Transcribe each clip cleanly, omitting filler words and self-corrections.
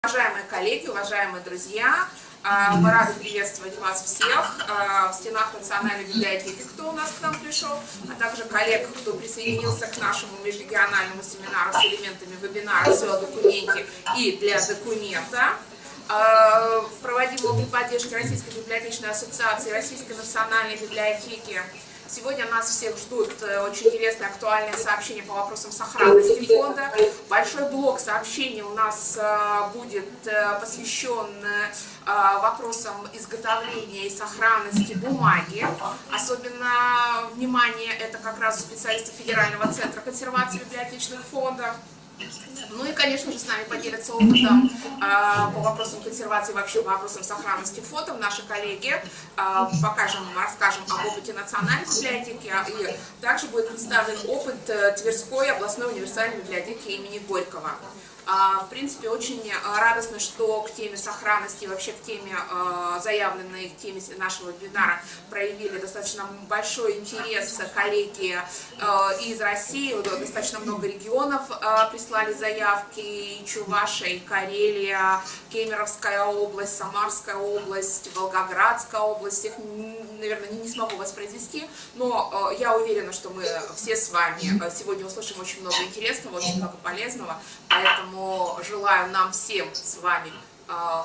Уважаемые коллеги, уважаемые друзья, мы рады приветствовать вас всех в стенах Национальной библиотеки, кто у нас к нам пришел, а также коллег, кто присоединился к нашему межрегиональному семинару с элементами вебинара «Все о документе» и для документа, проводимого при поддержке Российской библиотечной ассоциации и Российской национальной библиотеки. Сегодня нас всех ждут очень интересные актуальные сообщения по вопросам сохранности фонда. Большой блок сообщений у нас будет посвящен вопросам изготовления и сохранности бумаги. Особенно внимание это как раз у специалистов Федерального центра консервации библиотечных фондов. Ну и, конечно же, с нами поделятся опытом по вопросам консервации, вообще по вопросам сохранности фондов наши коллеги. Расскажем об опыте Национальной библиотеки, и также будет представлен опыт Тверской областной универсальной библиотеки имени Горького. В принципе, очень радостно, что к теме сохранности, вообще к теме, заявленной в теме нашего вебинара, проявили достаточно большой интерес коллеги из России. Достаточно много регионов прислали заявки: и Чувашия, и Карелия, Кемеровская область, Самарская область, Волгоградская область. Их, наверное, не смогу воспроизвести, но я уверена, что мы все с вами сегодня услышим очень много интересного, очень много полезного, поэтому желаю нам всем с вами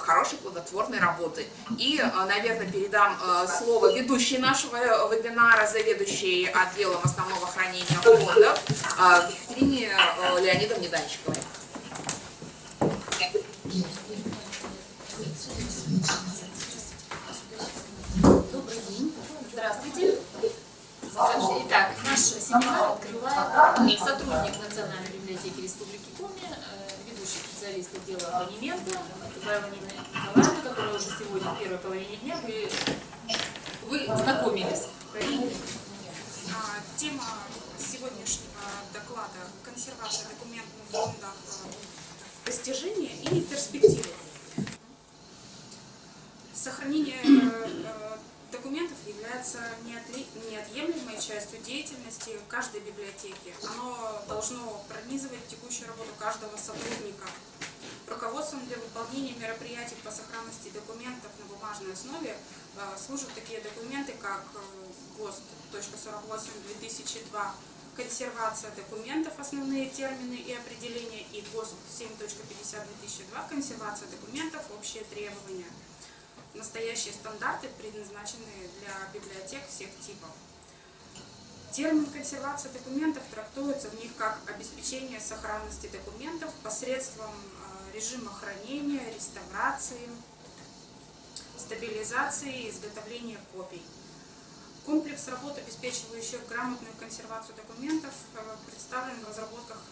хорошей, плодотворной работы. И, наверное, передам слово ведущей нашего вебинара, заведующей отделом основного хранения фондов, Екатерине Леонидовне Данчиковой. Добрый день. Здравствуйте. Итак, наш семинар открывает сотрудник Национальной библиотеки Республики Коми, ведущий специалист отдела абонемента Цыбаева Нина Николаевна, которая уже сегодня в первой половине дня вы знакомились. Тема сегодняшнего доклада – консервация документов в фондах, достижения и перспективы. Сохранение документов является неотъемлемой частью деятельности каждой библиотеки. Оно должно пронизывать текущую работу каждого сотрудника. Руководством для выполнения мероприятий по сохранности документов на бумажной основе служат такие документы, как ГОСТ.48/2002 «Консервация документов. Основные термины и определения» и ГОСТ 7.50/2002 «Консервация документов. Общие требования». Настоящие стандарты предназначены для библиотек всех типов. Термин «консервация документов» трактуется в них как обеспечение сохранности документов посредством режима хранения, реставрации, стабилизации и изготовления копий. Комплекс работ, обеспечивающих грамотную консервацию документов, представлен в разработках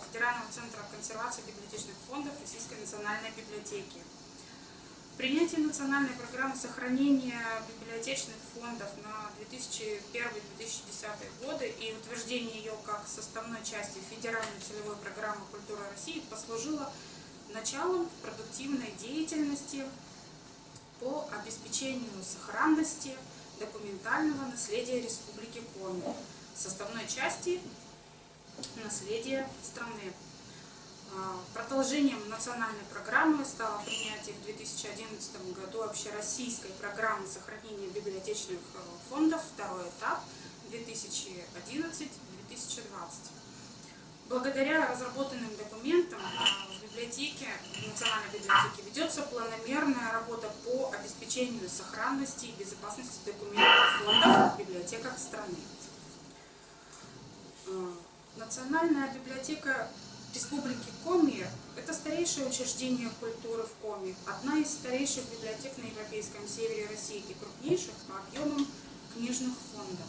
Федерального центра консервации библиотечных фондов Российской национальной библиотеки. Принятие национальной программы сохранения библиотечных фондов на 2001-2010 годы и утверждение ее как составной части Федеральной целевой программы «Культура России» послужило началом продуктивной деятельности по обеспечению сохранности документального наследия Республики Коми, составной части наследия страны. Продолжением национальной программы стало принятие в 2011 году общероссийской программы сохранения библиотечных фондов, второй этап 2011-2020. Благодаря разработанным документам в Национальной библиотеке ведется планомерная работа по обеспечению сохранности и безопасности документов фондов в библиотеках страны. Национальная библиотека Республики Коми – это старейшее учреждение культуры в Коми, одна из старейших библиотек на Европейском севере России и крупнейших по объемам книжных фондов.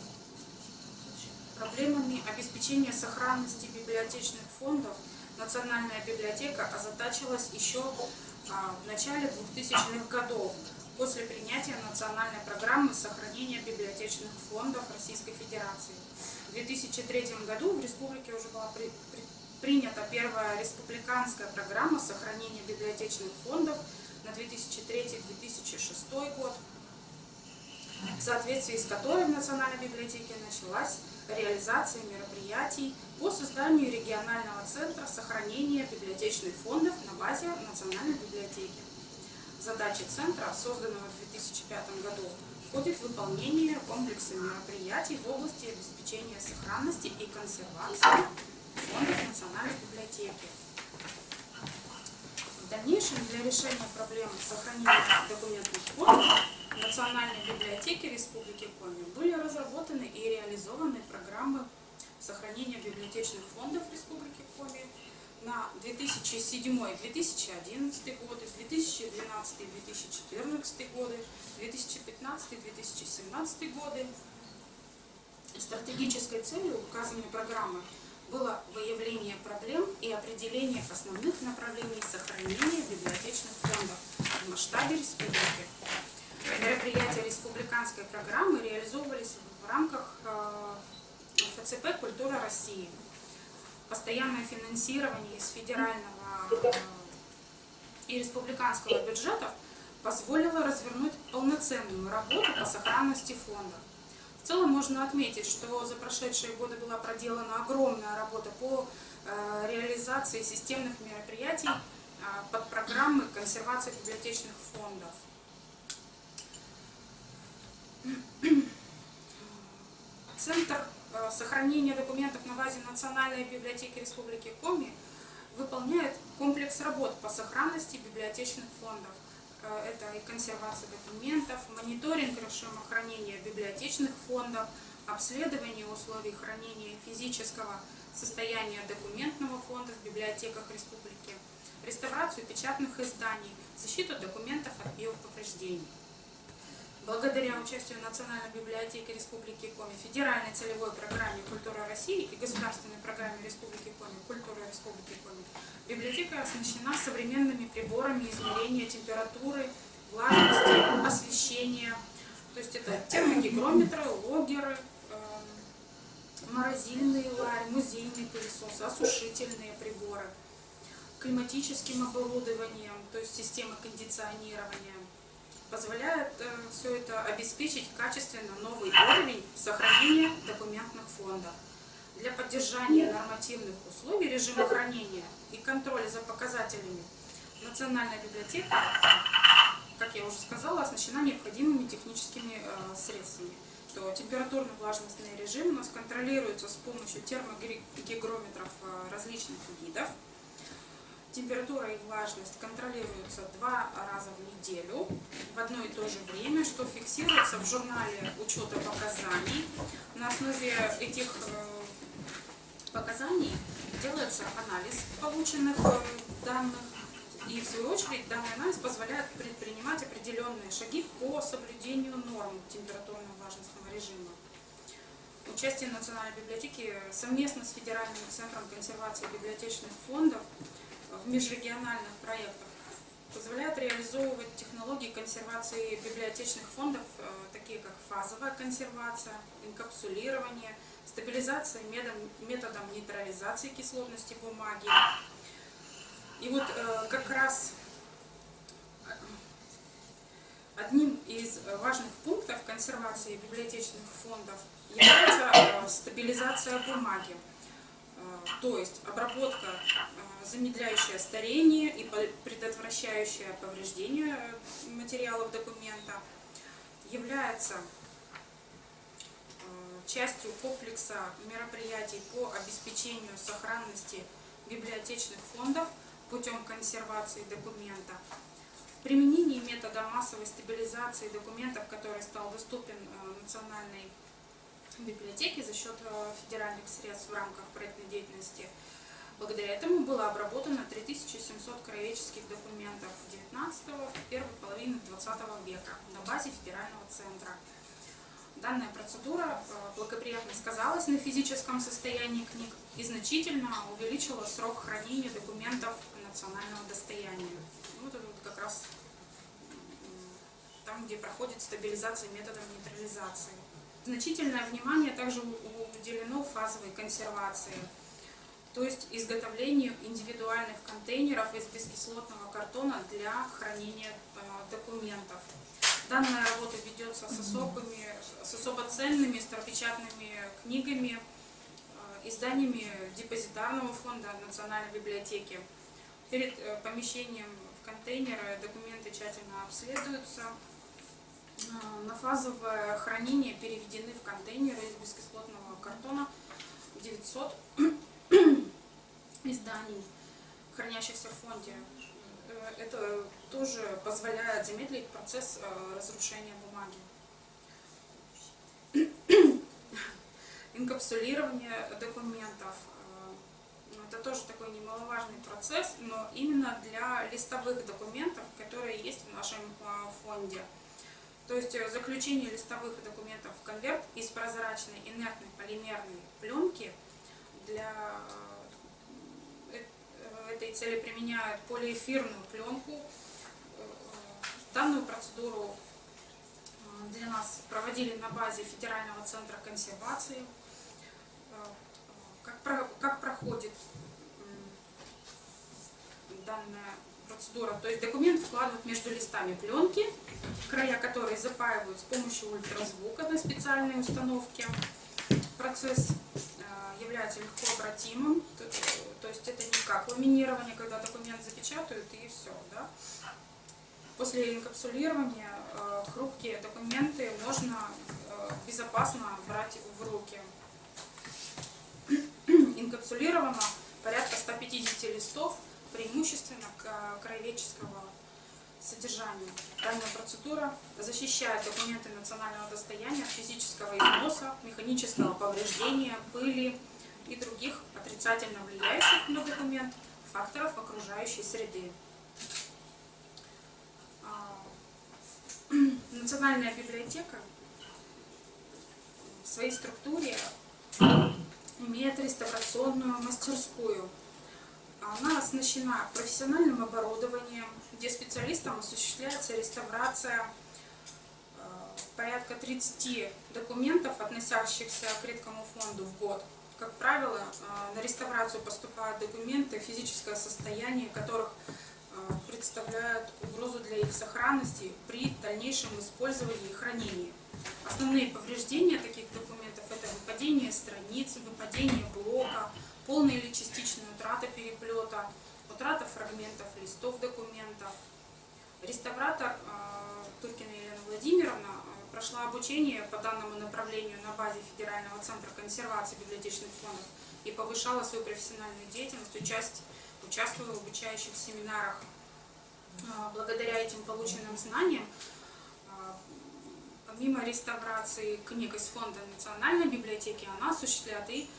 Проблемами обеспечения сохранности библиотечных фондов Национальная библиотека озадачилась еще в начале 2000-х годов, после принятия национальной программы сохранения библиотечных фондов Российской Федерации. В 2003 году в республике уже была принята первая республиканская программа сохранения библиотечных фондов на 2003-2006 год. в соответствии с которой в Национальной библиотеке началась реализация мероприятий по созданию регионального центра сохранения библиотечных фондов на базе Национальной библиотеки. В задачи центра, созданного в 2005 году, входит выполнение комплекса мероприятий в области обеспечения сохранности и консервации фондов Национальной библиотеки. В дальнейшем для решения проблемы сохранения документных фондов в Национальной библиотеке Республики Коми были разработаны и реализованы программы сохранения библиотечных фондов Республики Коми на 2007-2011 годы, 2012-2014 годы, 2015-2017 годы. Стратегической целью указанной программы было выявление проблем и определение основных направлений сохранения библиотечных фондов в масштабе республики. Мероприятия республиканской программы реализовывались в рамках ФЦП «Культура России». Постоянное финансирование из федерального и республиканского бюджетов позволило развернуть полноценную работу по сохранности фонда. В целом можно отметить, что за прошедшие годы была проделана огромная работа по реализации системных мероприятий под программы консервации библиотечных фондов. Центр сохранения документов на базе Национальной библиотеки Республики Коми выполняет комплекс работ по сохранности библиотечных фондов. Это и консервация документов, мониторинг режима хранения библиотечных фондов, обследование условий хранения физического состояния документного фонда в библиотеках республики, реставрацию печатных изданий, защиту документов от биоповреждений. Благодаря участию Национальной библиотеки Республики Коми в федеральной целевой программе «Культура России» и государственной программе Республики Коми «Культура Республики Коми» библиотека оснащена современными приборами измерения температуры, влажности, освещения. То есть это термогигрометры, логеры, морозильные лари, музейные пылесосы, осушительные приборы, климатическим оборудованием, то есть система кондиционирования. Позволяет все это обеспечить качественно новый уровень сохранения документных фондов. Для поддержания нормативных условий режима хранения и контроля за показателями Национальная библиотека, как я уже сказала, оснащена необходимыми техническими средствами. Что температурно-влажностный режим у нас контролируется с помощью термогигрометров различных видов. Температура и влажность контролируются 2 раза в неделю в одно и то же время, что фиксируется в журнале учета показаний. На основе этих показаний делается анализ полученных данных, и в свою очередь данный анализ позволяет предпринимать определенные шаги по соблюдению норм температурно-влажностного режима. Участие Национальной библиотеки совместно с Федеральным центром консервации библиотечных фондов в межрегиональных проектах позволяет реализовывать технологии консервации библиотечных фондов, такие как фазовая консервация, инкапсулирование, стабилизация методом нейтрализации кислотности бумаги. И вот как раз одним из важных пунктов консервации библиотечных фондов является стабилизация бумаги. То есть обработка, замедляющая старение и предотвращающая повреждение материалов документа, является частью комплекса мероприятий по обеспечению сохранности библиотечных фондов путем консервации документа. Применение метода массовой стабилизации документов, который стал доступен Национальной библиотеке за счет федеральных средств в рамках проектной деятельности. Благодаря этому было обработано 3700 краеведческих документов 19-го, первой половины 20 века на базе федерального центра. Данная процедура благоприятно сказалась на физическом состоянии книг и значительно увеличила срок хранения документов национального достояния. Вот это вот как раз там, где проходит стабилизация методом нейтрализации. Значительное внимание также уделено фазовой консервации, то есть изготовлению индивидуальных контейнеров из бескислотного картона для хранения документов. Данная работа ведется с особо ценными старопечатными книгами, изданиями депозитарного фонда Национальной библиотеки. Перед помещением в контейнеры документы тщательно обследуются. На фазовое хранение переведены в контейнеры из бескислотного картона 900 изданий, хранящихся в фонде. Это тоже позволяет замедлить процесс разрушения бумаги. Инкапсулирование документов. Это тоже такой немаловажный процесс, но именно для листовых документов, которые есть в нашем фонде. То есть заключение листовых документов в конверт из прозрачной инертной полимерной пленки. Для этой цели применяют полиэфирную пленку. Данную процедуру для нас проводили на базе Федерального центра консервации. Как проходит данная процедура? То есть документ вкладывают между листами пленки, края которой запаивают с помощью ультразвука на специальной установке. Процесс является легко обратимым, то есть это не как ламинирование, когда документ запечатают и все. Да? После инкапсулирования хрупкие документы можно безопасно брать в руки. Инкапсулировано порядка 150 листов, преимущественно краеведческого содержания. Данная процедура защищает документы национального достояния от физического износа, механического повреждения, пыли и других отрицательно влияющих на документ факторов окружающей среды. Национальная библиотека в своей структуре имеет реставрационную мастерскую. Она оснащена профессиональным оборудованием, где специалистам осуществляется реставрация порядка 30 документов, относящихся к редкому фонду в год. Как правило, на реставрацию поступают документы, физическое состояние которых представляют угрозу для их сохранности при дальнейшем использовании и хранении. Основные повреждения таких документов – это выпадение страниц, выпадение блока, полная или частичная утрата переплета, утрата фрагментов листов документов. Реставратор Туркина Елена Владимировна прошла обучение по данному направлению на базе Федерального центра консервации библиотечных фондов и повышала свою профессиональную деятельность, участвуя в обучающих семинарах. Благодаря этим полученным знаниям, помимо реставрации книг из фонда Национальной библиотеки, она осуществляет и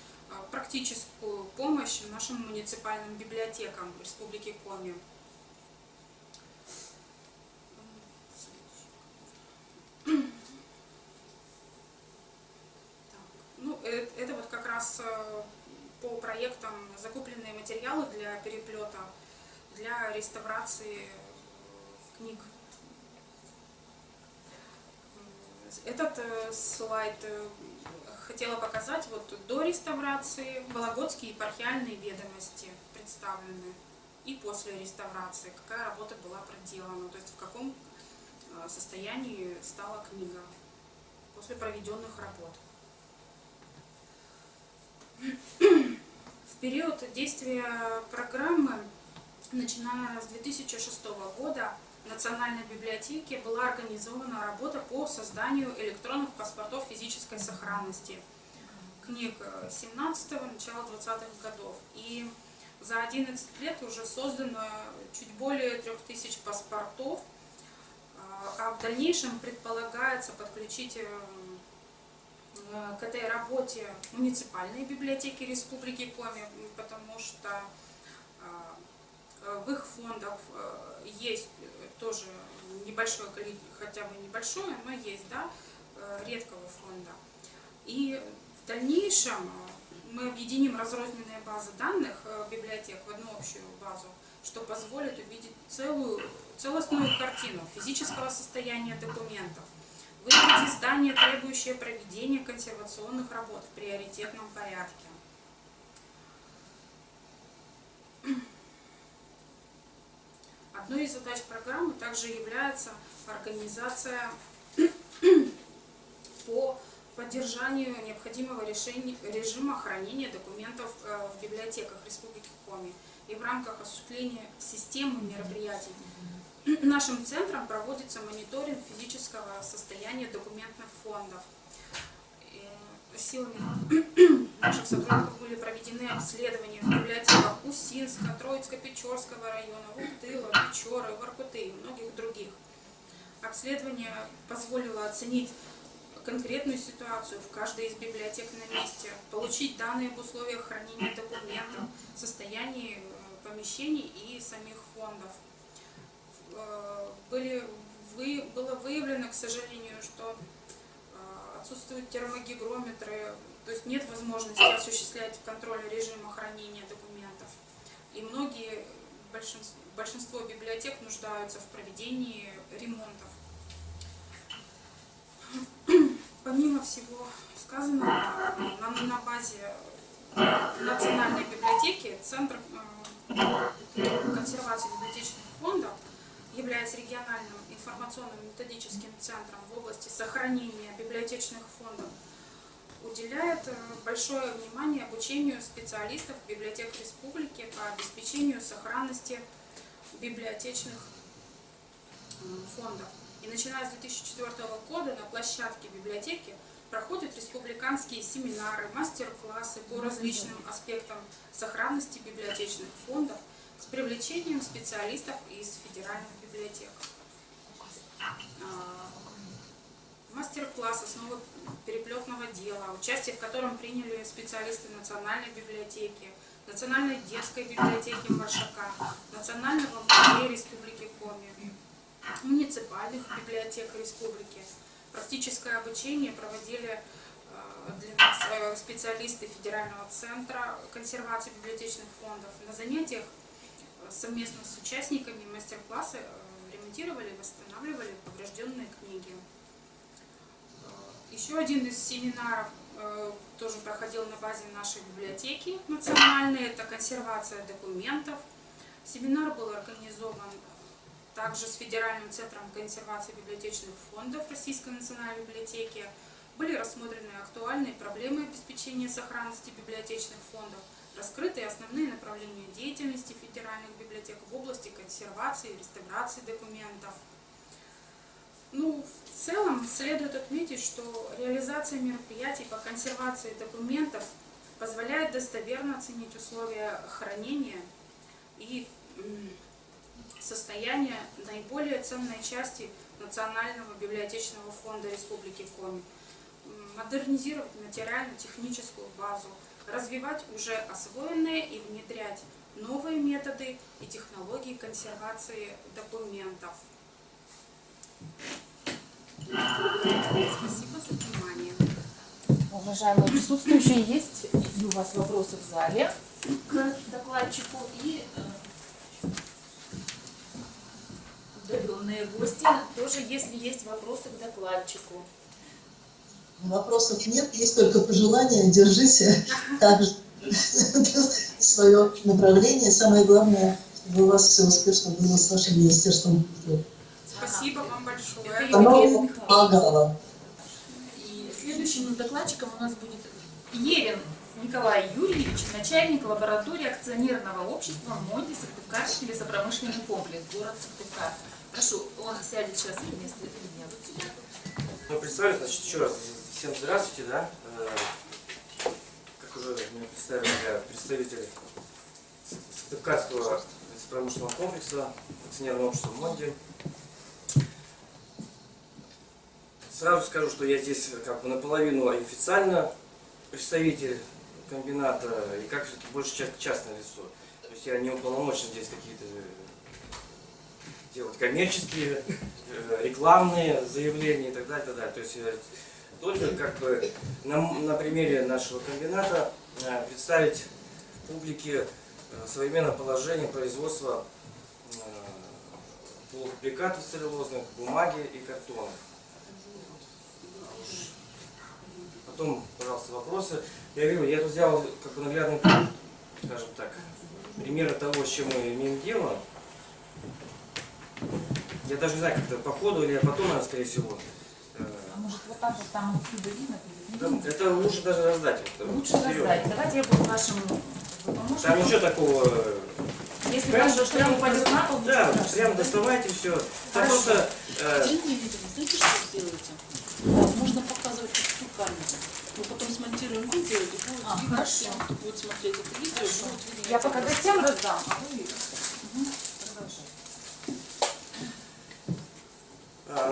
практическую помощь нашим муниципальным библиотекам Республики Коми. Это вот как раз по проектам закупленные материалы для переплета, для реставрации книг. Этот слайд хотела показать. Вот до реставрации Вологодские епархиальные ведомости представлены, и после реставрации какая работа была проделана, то есть в каком состоянии стала книга после проведенных работ. В период действия программы, начиная с 2006 года, в Национальной библиотеке была организована работа по созданию электронных паспортов физической сохранности книг 17-го, начала 20-х годов. И за 11 лет уже создано чуть более 3000 паспортов, а в дальнейшем предполагается подключить к этой работе муниципальные библиотеки Республики Коми, потому что в их фондах есть тоже небольшое количество, хотя бы небольшое, но есть, да, редкого фонда. И в дальнейшем мы объединим разрозненные базы данных библиотек в одну общую базу, что позволит увидеть целостную картину физического состояния документов, выявить издания, требующие проведения консервационных работ в приоритетном порядке. Одной из задач программы также является организация по поддержанию необходимого режима хранения документов в библиотеках Республики Коми и в рамках осуществления системы мероприятий. Нашим центром проводится мониторинг физического состояния документных фондов. Силами наших сотрудников были проведены обследования в библиотеках Усинска, Троицко-Печорского района, Вуктыла, Печоры, Воркуты и многих других. Обследование позволило оценить конкретную ситуацию в каждой из библиотек на месте, получить данные об условиях хранения документов, состоянии помещений и самих фондов. Было выявлено, к сожалению, что отсутствуют термогигрометры, то есть нет возможности осуществлять контроль режима хранения документов. И большинство библиотек нуждаются в проведении ремонтов. Помимо всего сказанного, на базе Национальной библиотеки Центр консервации библиотечных фондов, являясь региональным информационно-методическим центром в области сохранения библиотечных фондов, уделяет большое внимание обучению специалистов библиотек республики по обеспечению сохранности библиотечных фондов. И начиная с 2004 года на площадке библиотеки проходят республиканские семинары, мастер-классы по различным аспектам сохранности библиотечных фондов с привлечением специалистов из федеральных библиотек. Мастер-класс «Основы переплетного дела», участие в котором приняли специалисты Национальной библиотеки, Национальной детской библиотеки Маршака, Национального музея Республики Коми, муниципальных библиотек республики. Практическое обучение проводили для нас специалисты Федерального центра консервации библиотечных фондов. На занятиях совместно с участниками мастер-классы ремонтировали и восстанавливали поврежденные книги. Еще один из семинаров тоже проходил на базе нашей библиотеки национальной, это консервация документов. Семинар был организован также с Федеральным центром консервации библиотечных фондов Российской национальной библиотеки. Были рассмотрены актуальные проблемы обеспечения сохранности библиотечных фондов, раскрыты основные направления деятельности федеральных библиотек в области консервации и реставрации документов. В целом следует отметить, что реализация мероприятий по консервации документов позволяет достоверно оценить условия хранения и состояние наиболее ценной части Национального библиотечного фонда Республики Коми, модернизировать материально-техническую базу, развивать уже освоенные и внедрять новые методы и технологии консервации документов. Спасибо за внимание. Уважаемые присутствующие, есть ли у вас вопросы в зале к докладчику и удаленные гости тоже, если есть вопросы к докладчику. Вопросов нет, есть только пожелания. Держите также свое направление. Самое главное, чтобы у вас все успешно было с вашим министерством. Спасибо вам большое. Оно помогало. И следующим докладчиком у нас будет Ерин Николай Юрьевич, начальник лаборатории акционерного общества МОНДИ Сыктывкарский лесопромышленный комплекс, город Сыктывкар. Прошу, он сядет сейчас вместо меня вот сюда. Представлю, значит, еще раз всем здравствуйте, да? Как уже меня представили, я представитель Сыктывкарского лесопромышленного комплекса, акционерного общества МОНДИ. Сразу скажу, что я здесь как бы наполовину официально представитель комбината и как большая часть частное лицо. То есть я не уполномочен здесь какие-то делать коммерческие, рекламные заявления и так далее, и так далее. То есть только как бы на примере нашего комбината представить публике современное положение производства полуфабрикатов целлюлозных, бумаги и картона. Потом, пожалуйста, вопросы. Я говорю, я тут взял как бы наглядный, скажем так, примеры того, с чем мы имеем дело. Я даже не знаю, как это по ходу или потом, наверное, скорее всего. А может вот так вот там отсюда видно будет? Да, это лучше даже раздать. Вот, Лучше серьезно. раздать. Давайте я буду вашим помощником. Там ничего такого. Если Прям- даже что-то упадет на пол, Да, ничего страшного. прям доставайте все. Потому Хорошо. что Знаете, что сделаете? Вот, можно показывать всю камеру. Мы потом смонтируем видео и будет видно хорошо. всем, кто будет смотреть это видео, и будет видно. Я эти пока красивые. гостям раздам, а вы продолжайте.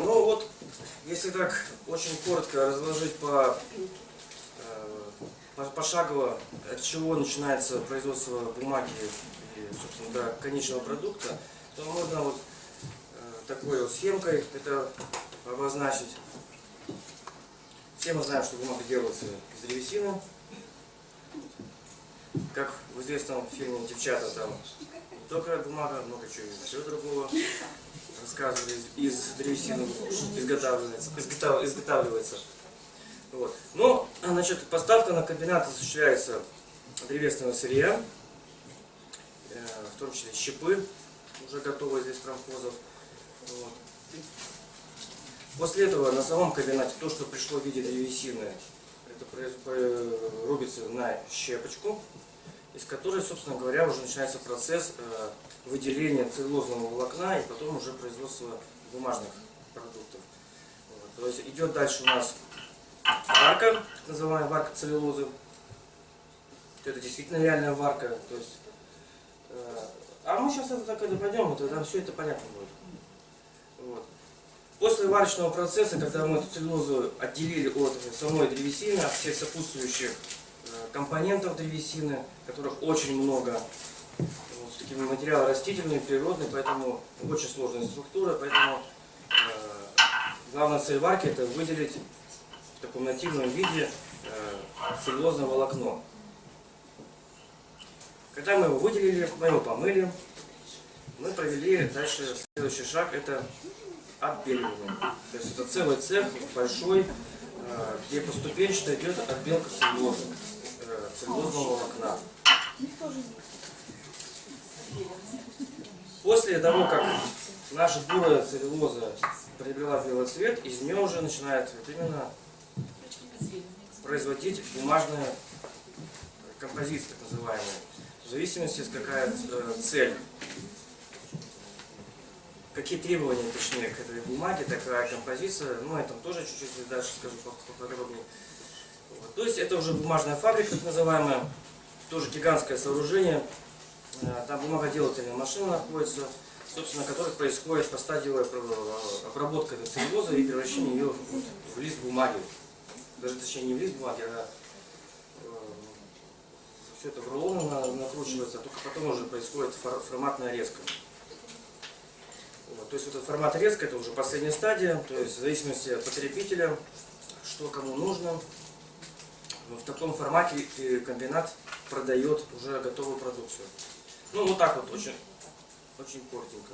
ну вот, если так очень коротко разложить пошагово, от чего начинается производство бумаги и, собственно, до конечного продукта, то можно вот такой вот схемкой это обозначить. Все мы знаем, что бумага делается из древесины. Как в известном фильме «Девчата», там не только бумага, много чего и всего другого. Рассказывали, из древесины изготавливается. Вот. Но, значит, поставка на комбинат осуществляется древесного сырья, в том числе щепы, уже готовые из промхозов. Вот. После этого на самом комбинате то, что пришло в виде древесины, это рубится на щепочку, из которой, собственно говоря, уже начинается процесс выделения целлюлозного волокна и потом уже производство бумажных продуктов. Вот. То есть идет дальше у нас варка, так называемая варка целлюлозы. Это действительно реальная варка. То есть, а мы сейчас это так и пойдем, тогда все это понятно будет. Вот. После варочного процесса, когда мы эту целлюлозу отделили от самой древесины, от всех сопутствующих компонентов древесины, которых очень много, вот, такие материалы растительные, природные, поэтому очень сложная структура, поэтому главная цель варки это выделить в таком нативном виде целлюлозное волокно. Когда мы его выделили, мы его помыли, мы провели дальше следующий шаг, это отбеливание. То есть это целый цех большой, где поступенчато идет отбелка целлюлозы, целлюлозного волокна. После того, как наша бурая целлюлоза приобрела белый цвет, из нее уже начинает вот именно производить бумажная композиция, так называемая. В зависимости от какая цель, какие требования, точнее, к этой бумаге, такая композиция, ну, это тоже чуть-чуть дальше скажу поподробнее. Вот. То есть это уже бумажная фабрика, так называемая, тоже гигантское сооружение. Там бумагоделательная машина находится, собственно, на которой происходит постадиевая обработка этой целлюлозы и превращение ее в лист бумаги. Даже, точнее, не в лист бумаги, а все это в рулоны накручивается, а только потом уже происходит форматная резка. Вот, то есть вот этот формат резка это уже последняя стадия, то есть в зависимости от потребителя, что кому нужно. В таком формате комбинат продает уже готовую продукцию. Ну вот так вот, очень коротенько.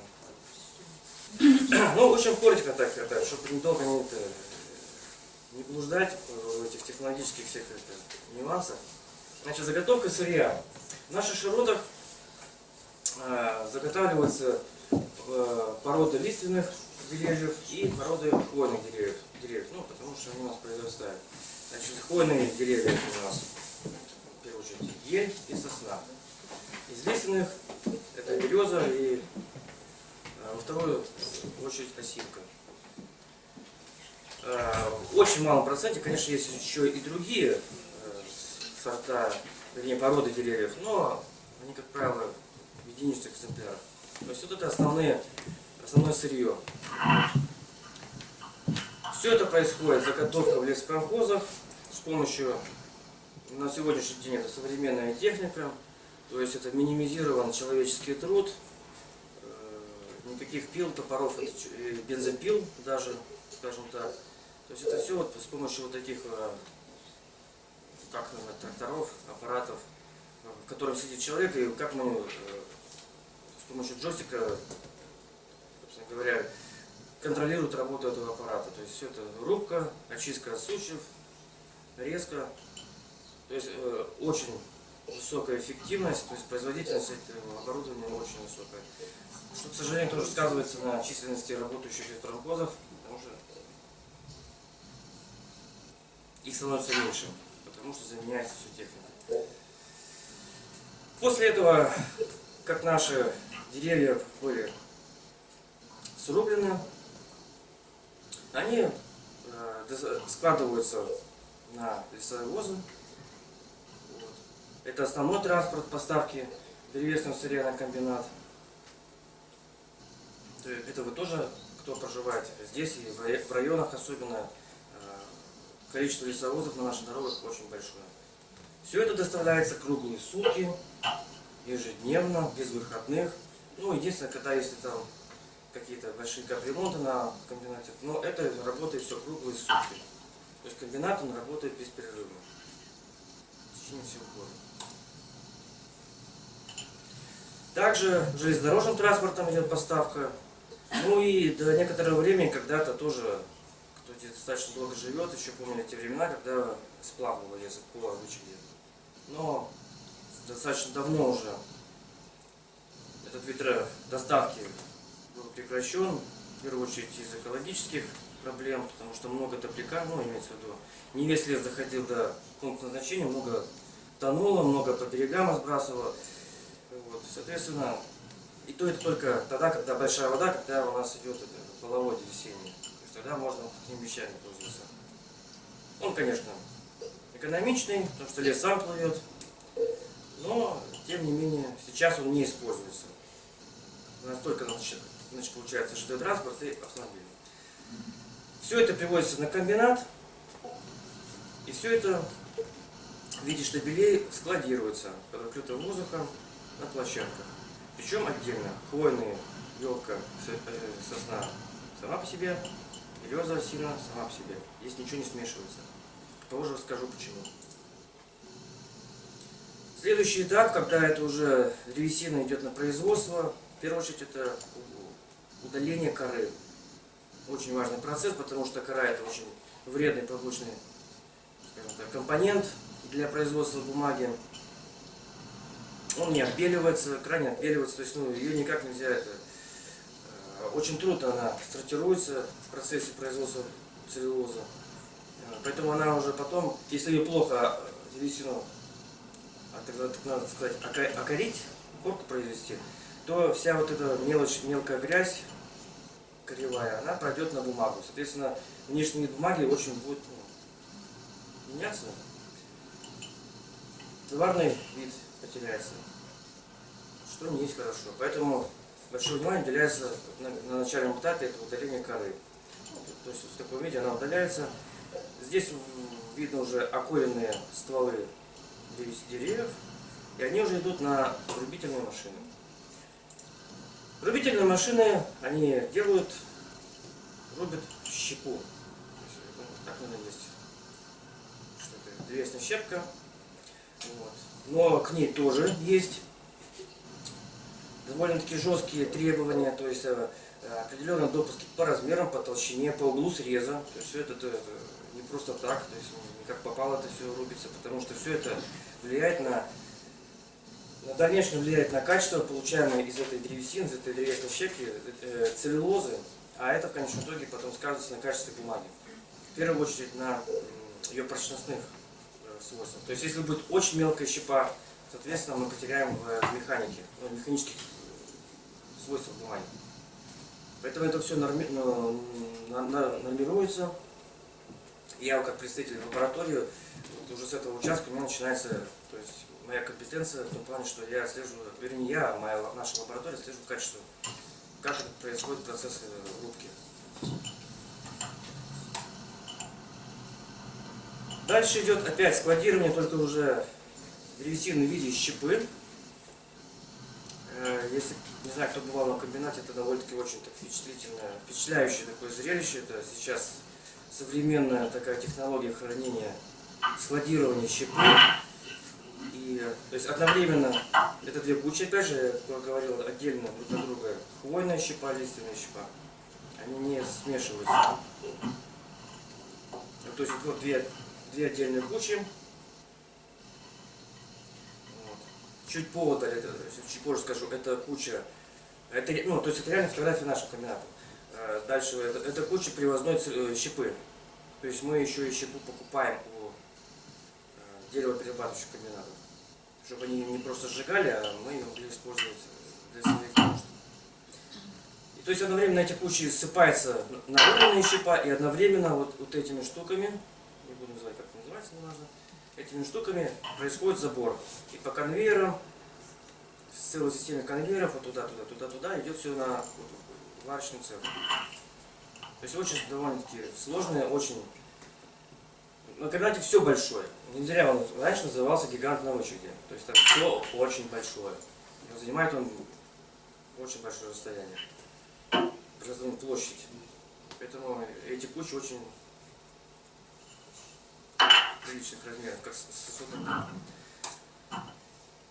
Ну, очень коротко так, чтобы недолго не блуждать в этих технологических всех нюансах. Значит, заготовка сырья. В наших широтах заготавливаются породы лиственных деревьев и породы хвойных деревьев, ну, потому что они у нас произрастают. Значит, хвойные деревья у нас, в первую очередь, ель и сосна. Из лиственных это береза и во вторую очередь осинка. В очень малом проценте, конечно, есть еще и другие сорта, вернее, породы деревьев, но они, как правило, в единичных экземплярах. То есть вот это основное сырье. Все это происходит, заготовка в леспромхозах с помощью, на сегодняшний день это современная техника, то есть это минимизирован человеческий труд, никаких пил, топоров, бензопил даже, скажем так. То есть это все вот с помощью вот таких, как назвать, тракторов, аппаратов, в котором сидит человек, и как мы с помощью джойстика, собственно говоря, контролируют работу этого аппарата. То есть все это рубка, очистка от сучьев, резка. То есть очень высокая эффективность, то есть производительность этого оборудования очень высокая. Что, к сожалению, тоже сказывается на численности работающих электропроводов, потому что их становится меньше, потому что заменяется все техника. После этого, как наши деревья были срублены, они складываются на лесовозы. Вот. Это основной транспорт поставки древесного сырья на комбинат. Это вы тоже, кто проживает здесь и в районах особенно, количество лесовозов на наших дорогах очень большое. Все это доставляется круглые сутки, ежедневно, без выходных. Ну, единственное, когда если там какие-то большие капремонты на комбинате, но это работает все круглые сутки. То есть комбинат он работает беспрерывно в течение всего года. Также железнодорожным транспортом идет поставка. Ну и до некоторого времени когда-то тоже, кто здесь достаточно долго живет, еще помнили те времена, когда сплав был лес по Лучиге. Но достаточно давно уже этот вид доставки был прекращен, в первую очередь из экологических проблем, потому что много топляка, ну, имеется в виду, не весь лес доходил до пункта назначения, много тонуло, много по берегам сбрасывало. Вот, соответственно, и то это только тогда, когда большая вода, когда у нас идет половодье весеннее. То есть тогда можно такими вещами пользоваться. Он, конечно, экономичный, потому что лес сам плывет, но, тем не менее, сейчас он не используется. Настолько, значит, получается ЖД-транспорт и автомобиль. Все это привозится на комбинат, и все это в виде штабелей складируется под открытым воздухом на площадках. Причем отдельно. Хвойные, елка, сосна сама по себе, береза, осина сама по себе. Здесь ничего не смешивается. Позже расскажу почему. Следующий этап, когда это уже древесина идет на производство, в первую очередь это удаление коры. Очень важный процесс, потому что кора это очень вредный побочный, скажем так, компонент для производства бумаги. Он не отбеливается, крайне отбеливается, то есть ее никак нельзя, очень трудно она сортируется в процессе производства целлюлозы. Поэтому она уже потом, если ее плохо древесину, так надо сказать, окорить, корку произвести, то вся вот эта мелкая грязь коревая, она пройдет на бумагу. Соответственно, внешний вид бумаги очень будет меняться. Товарный вид потеряется, что не есть хорошо. Поэтому большое внимание уделяется на начальном этапе это удаление коры. То есть в таком виде она удаляется. Здесь видно уже окоренные стволы деревьев, и они уже идут на рубительные машины. Рубительные машины, они рубят щепу. Так надо есть. Что-то древесная щепка. Вот. Но к ней тоже есть довольно-таки жесткие требования, то есть определенные допуски по размерам, по толщине, по углу среза. То есть все это не просто так, то есть не как попало это все рубится, потому что все это влияет на дальнейшем влияет на качество, получаемое из этой древесины, из этой древесной щепки, целлюлозы, а это в конечном итоге потом сказывается на качестве бумаги. В первую очередь на ее прочностных свойствах. То есть если будет очень мелкая щепа, соответственно мы потеряем в механике, механических свойствах бумаги. Поэтому это все нормируется. Я как представитель лаборатории, вот уже с этого участка у меня начинается, то есть моя компетенция в том плане, что я отслеживаю, вернее я, наша лаборатория отслеживает качество, как происходит процесс рубки. Дальше идет опять складирование, только уже древесины в виде щепы. Если, не знаю, кто бывал на комбинате, это довольно-таки очень впечатляющее такое зрелище. Это сейчас современная такая технология хранения, складирования щепы. И, то есть одновременно это две кучи, опять же, как я говорил, отдельно друг от друга хвойная щепа, лиственная щепа. Они не смешиваются. То есть вот две отдельные кучи. чуть повода, чуть позже скажу, это куча, это, ну, то есть это реально фотография нашего комбината. Дальше это куча привозной щепы. То есть мы еще и щепу покупаем у деревоперерабатывающих комбинатов, чтобы они не просто сжигали, а мы ее могли использовать для своих нужд. И то есть одновременно эти кучи ссыпается нарубленная щепа, и одновременно вот этими штуками, не буду называть, как это называется, не важно, этими штуками происходит забор. И по конвейерам, с целой системой конвейеров, вот туда идет все на варочный цех. То есть очень довольно-таки сложное, очень... На комбинате все большое. Не зря он раньше назывался «Гигант на очереди». То есть там все очень большое. Но занимает он очень большое расстояние. Разную площадь. Поэтому эти кучи очень приличных размеров, как сосудами.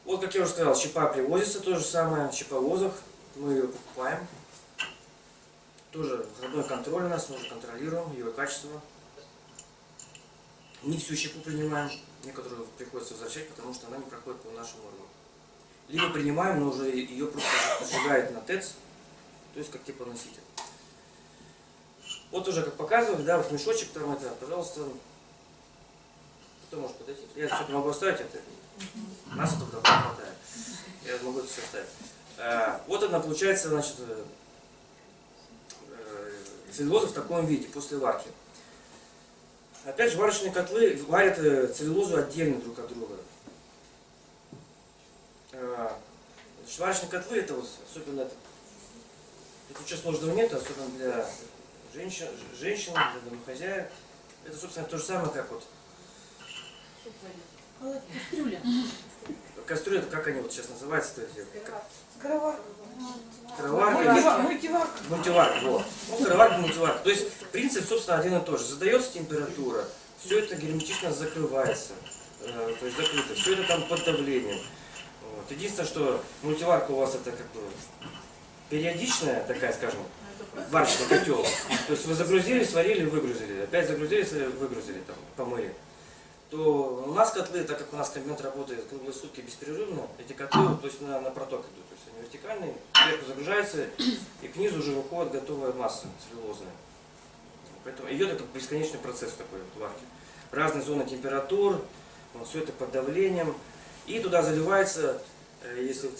Вот, как я уже сказал, щепа привозится, то же самое, щепа в озах. Мы ее покупаем. Тоже родной контроль у нас, мы уже контролируем ее качество. Не всю щепу принимаем, некоторую приходится возвращать, потому что она не проходит по нашим нормам. Либо принимаем, но уже ее просто сжигает на ТЭЦ, то есть как типа носитель. Вот уже как показывали, да, вот мешочек там это, пожалуйста, кто может подойти? Я все это могу оставить, это нас это туда хватает. Я могу это все оставить. Вот она получается, значит, целлюлоза в таком виде, после варки. Опять же, варочные котлы варят целлюлозу отдельно друг от друга. Значит, варочные котлы, это вот, особенно это ничего сложного нет, особенно для женщин, для домохозяек. Это, собственно, то же самое, как вот Кастрюля. кастрюля, это как они вот сейчас называются? Скороварка. Мультиварка, вот. Ну, скороварка, мультиварка. То есть принцип, собственно, один и тот же. Задается температура, все это герметично закрывается, то есть закрыто, все это там под давлением. Вот. Единственное, что мультиварка у вас это как бы периодичная такая, скажем, варочный котел. То есть вы загрузили, сварили, выгрузили, опять загрузили, выгрузили, там, помыли. То у нас котлы, так как у нас комбинат работает круглые сутки бесперерывно, эти котлы вот, то есть на проток идут, то есть они вертикальные, сверху загружаются, и к низу уже выходит готовая масса целлюлозная. Поэтому идет это бесконечный процесс такой вот варки. Разные зоны температур, вот, все это под давлением, и туда заливается, если в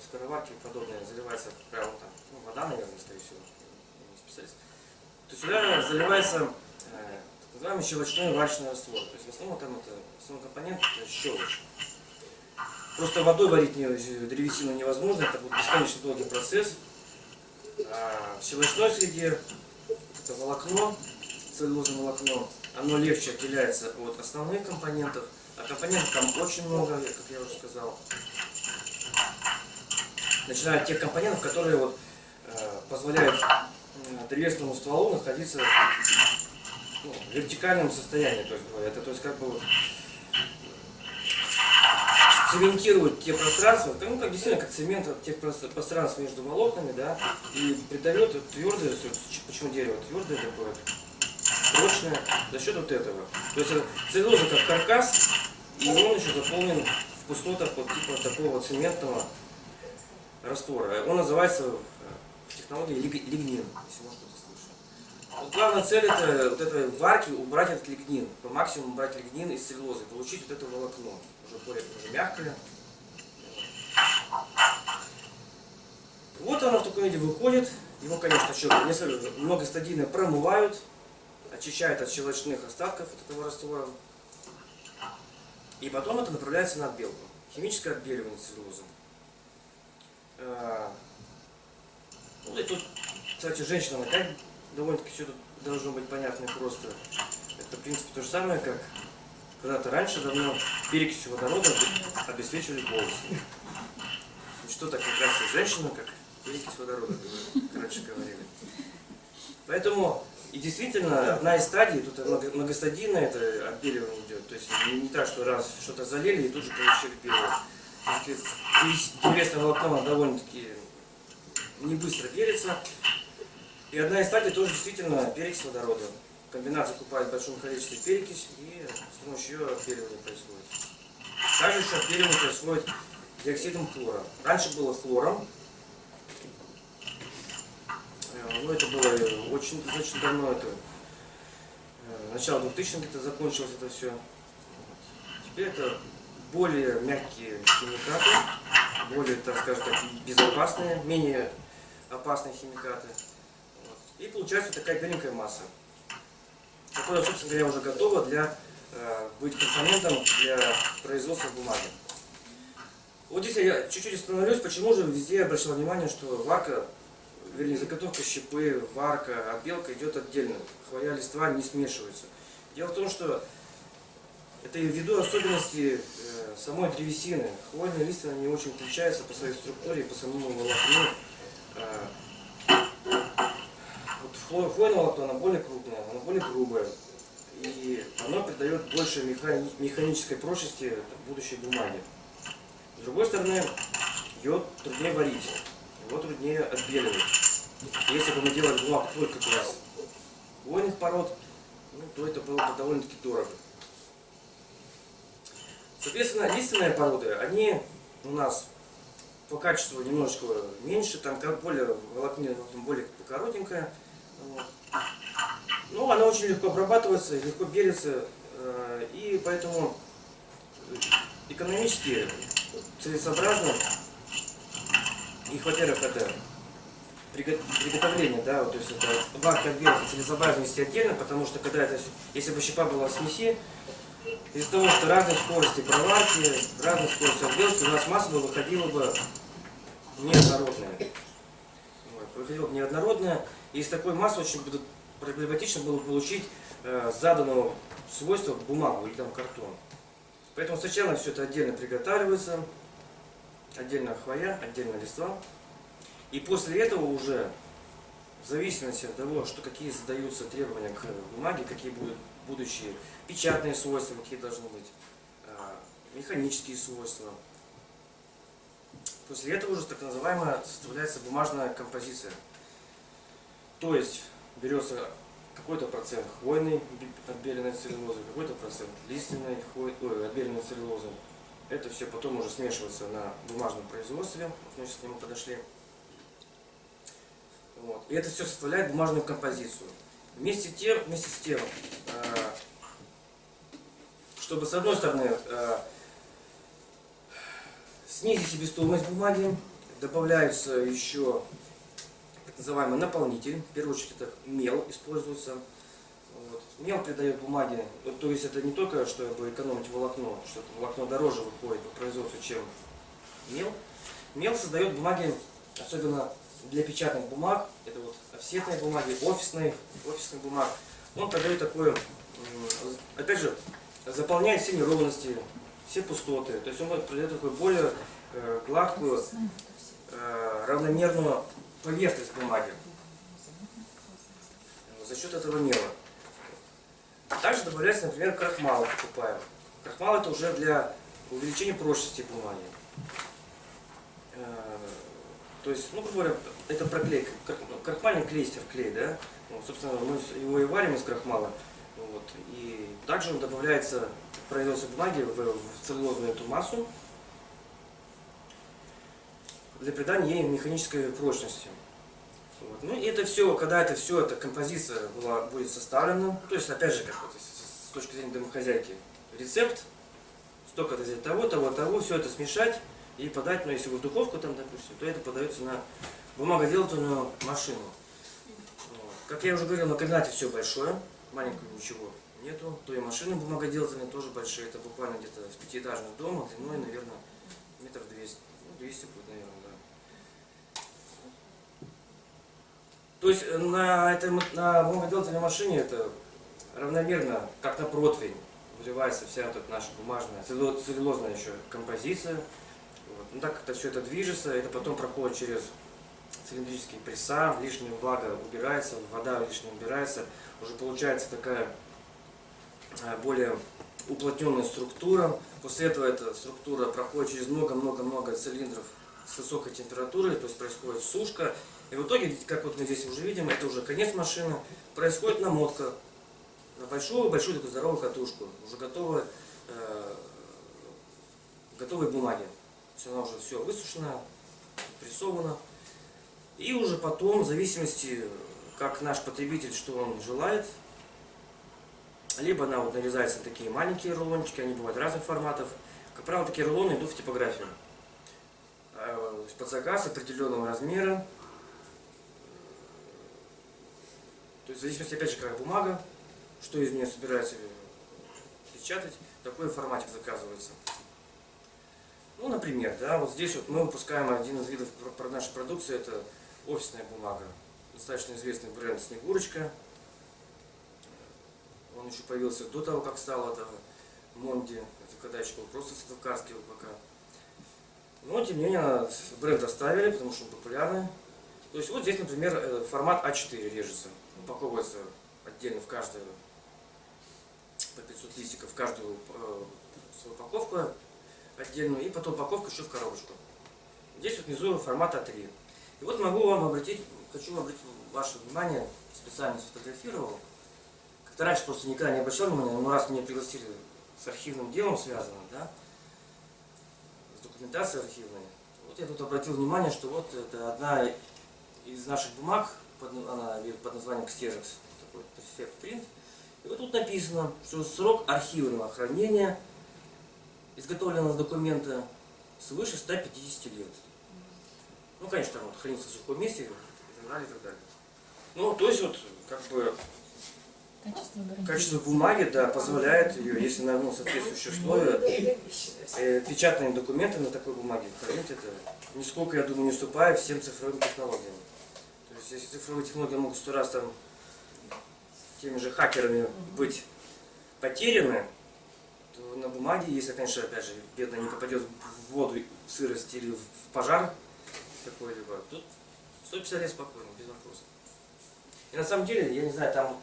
скороварке подобное заливается, как правило, там, ну, вода, наверное, скорее всего, я не специалист, то сюда заливается называемый щелочной варочный раствор. То есть в основном там это основной компонент это щелочь. Просто водой варить древесину невозможно, это будет бесконечно долгий процесс. А в щелочной среде это волокно, целлюлозное волокно, оно легче отделяется от основных компонентов, а компонентов там очень много, как я уже сказал. Начиная от тех компонентов, которые вот, позволяют древесному стволу находиться в вертикальном состоянии, то есть как бы вот, цементирует те пространства, ну как действительно как цемент от тех пространств между волокнами, да, и придает твердое, почему дерево твердое такое, прочное, за счет вот этого. То есть целлюлоза как каркас, и он еще заполнен в пустотах вот типа такого цементного раствора. Он называется в технологии лигнин, если можно. Вот главная цель это вот этой варки убрать этот лигнин, по максимуму убрать лигнин из целлюлозы, получить вот это волокно, уже мягкое. Вот оно в таком виде выходит, его, конечно, несколько многостадийно промывают, очищают от щелочных остатков от этого раствора, и потом это направляется на отбелку, химическое отбеливание целлюлозы. Ну и тут, кстати, женщинам опять довольно-таки все тут должно быть понятно и просто. Это, в принципе, то же самое, как когда-то раньше давно перекисью водорода обеспечивали волосы. И что так прекрасная женщина, как перекись водорода, как раньше говорили. Поэтому, и действительно, одна из стадий, тут многостадийное это отбеливание идет. То есть не так, что раз что-то залили и тут же получили белое. Древесное волокно довольно-таки не быстро белится. И одна из стадий тоже действительно перекись водорода. Комбинат закупает в большом количестве перекись, и с помощью ее отбеливания происходит. Также еще отбеливание происходит диоксидом хлора. Раньше было хлором. Ну, это было очень давно, это начало 2000-х это закончилось это все. Теперь это более мягкие химикаты, более, так скажем, безопасные, менее опасные химикаты. Вот. И получается такая беленькая масса, которая, собственно говоря, уже готова для быть компонентом для производства бумаги. Вот здесь я чуть-чуть остановлюсь, почему же везде я обращал внимание, что варка, вернее, заготовка щепы, варка, отбелка идет отдельно. Хвоя, листва не смешиваются. Дело в том, что это ввиду особенностей самой древесины. Хвойные листья не очень отличаются по своей структуре, по самому волокну. Вот хвойное волокно, оно более крупное, оно более грубое. И оно придает больше механической прочности будущей бумаге. С другой стороны, ее труднее варить, его труднее отбеливать. Если бы мы делали бумагу только из хвойных пород, ну, то это было бы довольно-таки дорого. Соответственно, лиственные породы, они у нас по качеству немножечко меньше, там как более волокно более коротенькое. Вот. Но она очень легко обрабатывается, легко белится, и поэтому экономически целесообразно их, во-первых, это приготовление, да, вот, то есть это варка, отбелка целесообразно вести отдельно, потому что когда это, если бы щепа была в смеси, из-за того, что разные скорости проварки, разные скорости отбелки, у нас масса бы выходила бы неоднородная. Вот, выходила бы неоднородная, и из такой массы очень проблематично было получить заданного свойства бумагу или там картон. Поэтому сначала все это отдельно приготавливается, отдельно хвоя, отдельно листва. И после этого уже, в зависимости от того, что какие задаются требования к бумаге, какие будут будущие печатные свойства, какие должны быть, механические свойства. После этого уже так называемая составляется бумажная композиция. То есть берется какой-то процент хвойной отбеленной целлюлозы, какой-то процент лиственной отбеленной целлюлозы. Это все потом уже смешивается на бумажном производстве. Вот мы сейчас к нему подошли. Вот. И это все составляет бумажную композицию. Вместе с тем, чтобы с одной стороны снизить себестоимость бумаги, добавляется еще так называемый наполнитель. В первую очередь это мел используется. Вот. Мел придает бумаге, то есть это не только чтобы экономить волокно, что волокно дороже выходит по производству, чем мел. Мел создает бумаги, особенно для печатных бумаг, это вот офсетные бумаги, офисных бумаг. Он придает такое, опять же, заполняет все неровности, все пустоты. То есть он придает такую более гладкую, равномерную поверхность бумаги за счет этого мела. Также добавляется, например, крахмал покупаем. Крахмал это уже для увеличения прочности бумаги. То есть, ну, грубо говоря, это проклейка, крахмальный клейстер, клей, да? Ну, собственно, мы его и варим из крахмала. Вот. И также он добавляется в производство бумаги в целлюлозную эту массу для придания ей механической прочности. Вот. Ну и это все, когда эта композиция будет составлена, то есть опять же, как вот, с точки зрения домохозяйки, рецепт, столько-то взять того, все это смешать и подать, ну если вы в духовку там, допустим, то это подается на бумагоделательную машину. Вот. Как я уже говорил, на комбинате все большое, маленького ничего нету, то и машины бумагоделательные тоже большие, это буквально где-то с пятиэтажных дома, длиной, наверное, метров 200, ну 200 будет, наверное, да. То есть на бумагоделательной машине это равномерно, как на противень, выливается вся вот эта наша бумажная, целлюлозная еще композиция. Вот. Ну, так как все это движется, это потом проходит через цилиндрический пресса, лишняя влага убирается, вода лишняя убирается, уже получается такая более уплотненная структура. После этого эта структура проходит через много-много-много цилиндров с высокой температурой, то есть происходит сушка. И в итоге, как вот мы здесь уже видим, это уже конец машины, происходит намотка на большую такую здоровую катушку, уже готовая готовой бумаги. То есть она уже все высушена, прессована. И уже потом, в зависимости, как наш потребитель, что он желает, либо она вот нарезается на такие маленькие рулончики, они бывают разных форматов. Как правило, такие рулоны идут в типографию. Под заказ определенного размера. То есть в зависимости, опять же, какая бумага, что из нее собирается печатать, такой форматик заказывается. Ну, например, да, вот здесь вот мы выпускаем один из видов нашей продукции, это офисная бумага. Достаточно известный бренд «Снегурочка». Он еще появился до того, как стал это Монди, это когда еще был просто Сыктывкарский УПК. Но, тем не менее, бренд оставили, потому что он популярный. То есть вот здесь, например, формат А4 режется. Упаковывается отдельно в каждую, по 500 листиков, в каждую свою упаковку отдельную, и потом упаковка еще в коробочку. Здесь вот внизу формат А3. И вот хочу обратить ваше внимание, специально сфотографировал. Как-то раньше просто никогда не обращал внимания, но раз меня пригласили с архивным делом связано, да, с документацией архивной, вот я тут обратил внимание, что вот это одна из наших бумаг, она под названием Xerox, такой Perfect Print. И вот тут написано, что срок архивного хранения изготовленного документа свыше 150 лет. Ну, конечно, там вот хранится в сухом месте и так далее, и так далее. Ну, то есть вот, как бы, качество бумаги, да, позволяет ее, если на соответствующие условия, печатные документы на такой бумаге хранить это, нисколько, я думаю, не уступая всем цифровым технологиям. То есть, если цифровые технологии могут 100 раз там теми же хакерами быть потеряны, то на бумаге, если, конечно, опять же, бедно не попадет в воду, в сырость или в пожар какой-либо, тут 150 лет спокойно, без вопросов. И на самом деле, я не знаю, там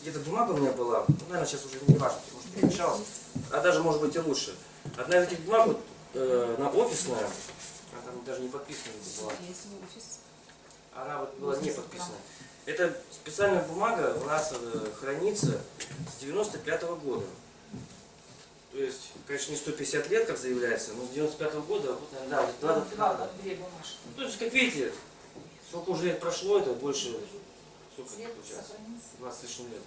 где-то бумага у меня была, ну, наверное, сейчас уже не важно, может, перемешалась, а даже, может быть, и лучше. Одна из этих бумаг, вот, она офисная, она там даже не подписана была. Она вот была не подписана. Эта специальная бумага у нас хранится с 95-го года. То есть, конечно, не 150 лет, как заявляется, но с 95-го года, вот, наверное, да, Две бумажки. ну, то есть, как видите, сколько уже лет прошло, это больше, сколько сейчас, 20 с лишним лет.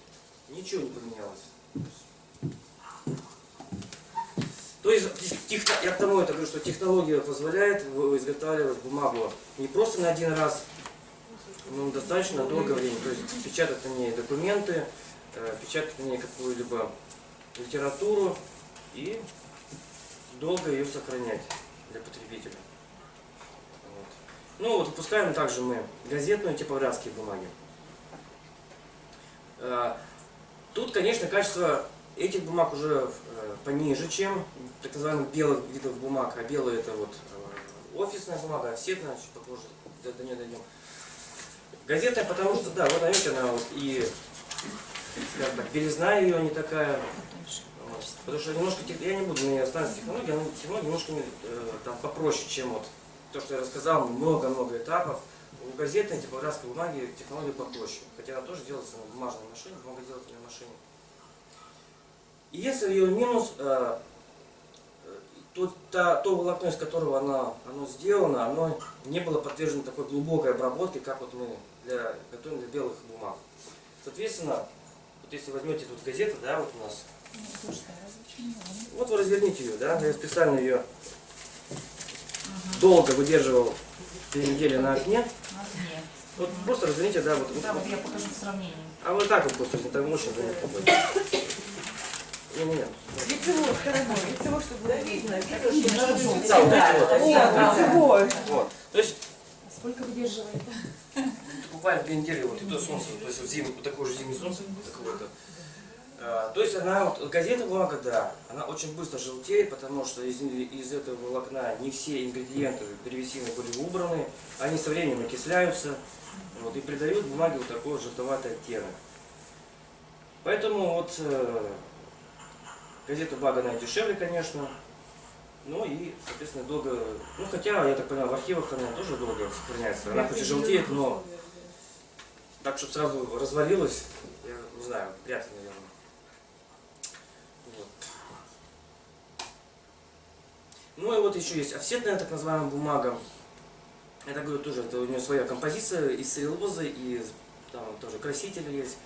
Ничего не поменялось. То есть, я к тому это говорю, что технология позволяет изготавливать бумагу не просто на один раз, но достаточно долгое время. То есть, печатать на ней документы, печатать на ней какую-либо литературу и долго ее сохранять для потребителя. Вот. Ну вот выпускаем также мы газетные типографские бумаги. Тут, конечно, качество этих бумаг уже пониже, чем так называемых белых видов бумаг. А белые это вот офисная бумага, офсетная, чуть попозже до нее дойдем. Газетная, потому что, да, вот знаете, она вот и, скажем так, белизна ее не такая. Вот. Потому что немножко, я не буду, у меня останется технология, но технология немножко там попроще, чем вот то, что я рассказал, много-много этапов. У газетной типографской бумаги технология попроще. Хотя она тоже делается на бумажной машине, бумага делается на машине. И если ее минус, то волокно, из которого оно сделано, оно не было подвержено такой глубокой обработке, как вот мы готовим для белых бумаг. Соответственно, вот если возьмете тут газету, да, вот у нас. Вот вы разверните ее, да, я специально ее долго выдерживал 2 недели на окне. Вот просто разверните, да, вот. Да, вот я покажу в сравнении. А вот так вот просто, не так очень заметно будет. Нет. Лицевой стороной, лицевой, чтобы было видно. Да, вот. Вот. То есть, Сколько выдерживает? буквально 2 недели, вот и то солнце, то есть вот такое же зимнее солнце какое-то. То есть она, вот, газета бумага, да, она очень быстро желтеет, потому что из этого волокна не все ингредиенты древесины были убраны, они со временем окисляются, вот, и придают бумаге вот такой желтоватый оттенок. Поэтому вот газета бумага, она дешевле, конечно, ну и, соответственно, долго, ну хотя, я так понимаю, в архивах она тоже долго сохраняется, она хоть и желтеет, но так, чтобы сразу развалилась, я не знаю, вряд ли, наверное. Вот. Ну и вот еще есть офсетная так называемая бумага. Это, говорю, тоже это у нее своя композиция из целлюлозы, и там тоже красители есть.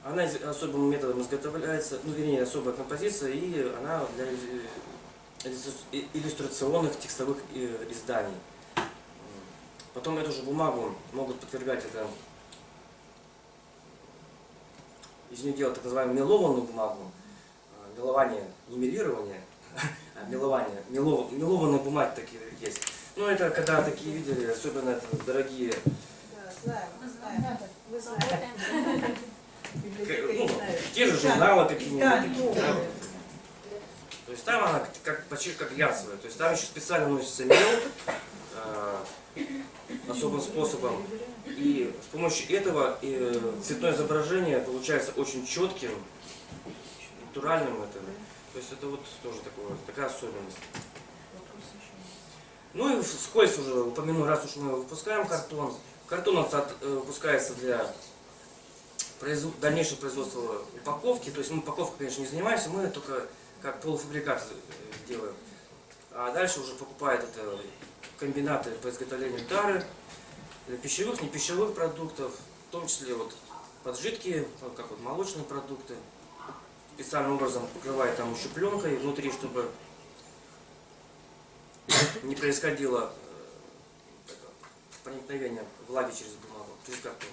Она особым методом изготовляется, ну вернее особая композиция, и она для иллюстрационных текстовых изданий. Потом эту же бумагу могут подвергать это, из нее делать так называемую мелованную бумагу. Мелование, не мелирование, а мелование. Мелованные бумаги такие есть. Ну это когда такие видели, особенно это дорогие. Да, знаем. Вы знаете. Ну, те же журналы какие-нибудь. Да? То есть там она почти как глянцевая. То есть там еще специально носится мел особым способом. И с помощью этого цветное изображение получается очень четким, натуральным. То есть это вот тоже такая особенность. Ну и вскользь уже упомяну, раз уж мы выпускаем картон. Картон у нас выпускается для дальнейшего производства упаковки. То есть мы упаковкой, конечно, не занимаемся, мы только как полуфабрикат делаем. А дальше уже покупают это комбинаты по изготовлению тары для пищевых, непищевых продуктов, в том числе вот поджидкие, как вот молочные продукты. Специальным образом покрывает там еще пленкой внутри, чтобы не происходило проникновение влаги через бумагу, через картон.